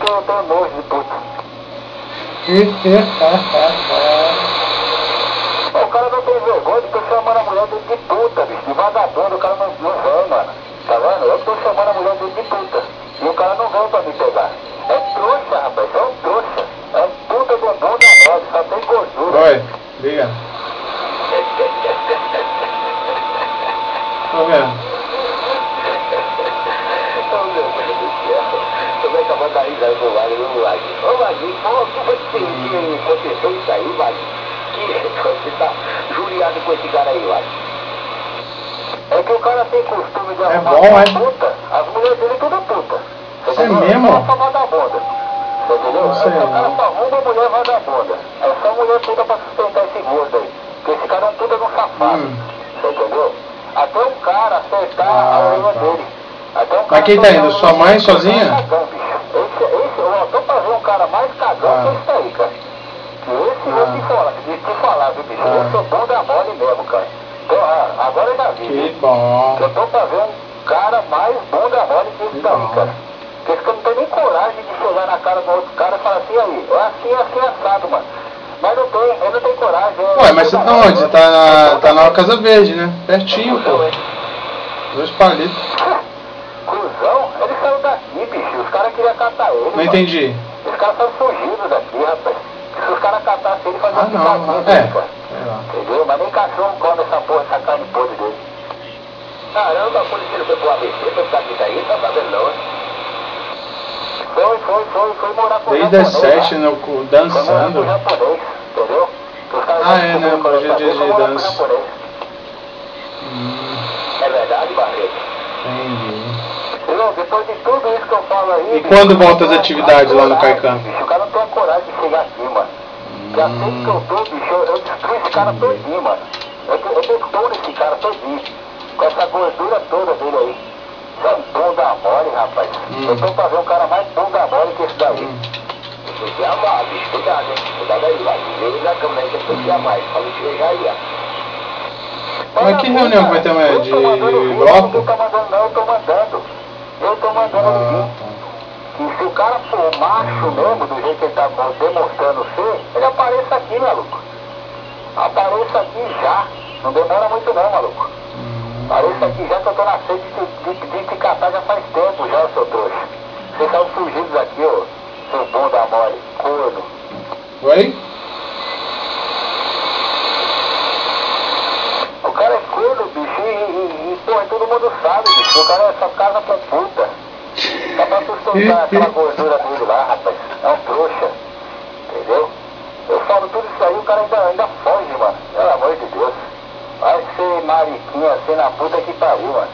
eu tenho nojo de puta. O cara não tem vergonha de ter chamando a mulher dele de puta, bicho. De vagabundo, o cara não vem, mano. Tá vendo? Eu tô chamando a mulher dele de puta. E o cara não vem pra me pegar. É trouxa, rapaz. É um trouxa. É um puta de bunda mole, só tem gordura. Oi, liga. Tô vendo. Como é que eu vou dar risada pro Wagner, viu, Wagner? Ô, Wagner, pô, que aconteceu isso aí, Wagner? Que você tá juriado com esse cara aí, Wagner? É que o cara tem costume de arrumar bom, puta, as mulheres dele tudo puta. Você é mesmo? É só vagabunda. Você entendeu? Não sei, O cara não. só arruma mulher vagabunda. É só mulher puta pra sustentar esse gordo aí. Porque esse cara é puta no safado. Você entendeu? Até um cara acertar a orelha dele. Até um cara. Mas quem tá indo? Sua mãe sozinha? Eu tô pra ver um cara mais cagão que esse aí, cara. Esse eu te falar, viu, bicho? Esse é bunda mole mesmo, cara. Então, agora eu já vi. Que bom. Eu tô pra ver um cara mais bunda mole que esse daí, cara. Porque esse cara não tem nem coragem de chegar na cara do outro cara e falar assim, aí, é assim assado, mano. Mas não tem, ele não tem coragem. Ué, mas você tá onde? Tá na Casa Verde, né? Pertinho, pô. 2 palitos. Cusão? Ele saiu daqui, bicho. Os caras queriam catar ele. Não entendi. Os caras são fugidos daqui, rapaz. Se os caras catassem ele, faziam não. Dele, cara. Entendeu? Mas nem cachorro come essa porra, essa carne podre dele. Caramba, a polícia foi pro ABC pra ficar aqui daí, tá sabendo não, hein? Foi morar com o Desde as japonês, 7 no dançando. Foi morar com o japonês, entendeu? Os caras É, né? Hoje é dia de morar com o dança. japonês. É verdade, Barreto? Entendi. Entendeu? Depois de tudo isso que eu falo aí... E quando voltam as atividades lá no Caicã? Bicho, o cara não tem a coragem de chegar aqui, mano. Que assim que eu tô, bicho, eu destruo esse cara todinho, mano. Eu detoro esse cara todinho. Com essa gordura toda dele aí. Isso é bunda mole, rapaz. Eu tô pra ver um cara mais bunda mole que esse daí. Tem que amar, bicho. Cuidado, hein? Cuidado aí, vai. Ele na câmera aí, tem que amar. Pra não te pegar aí, ó. Mas que reunião que vai ter amanhã? De bloco? Não tá mandando não, eu tô mandando. Eu tô mandando ele vir. E se o cara for macho mesmo, do jeito que ele tá demonstrando ser, ele apareça aqui, maluco. Apareça aqui já. Não demora muito não, maluco. Apareça aqui já que eu tô na sede de te catar já faz tempo já, seu trouxa. Vocês estão fugindo daqui, ó. Seu bunda mole, corno. Oi? O cara é corno, bicho, e porra, todo mundo sabe, bicho. O cara só casa com puta. Só pra sustentar aquela gordura dele lá, rapaz. É um trouxa. Entendeu? Eu falo tudo isso aí, o cara ainda foge, mano. Pelo amor de Deus. Vai ser mariquinha assim na puta que pariu, mano.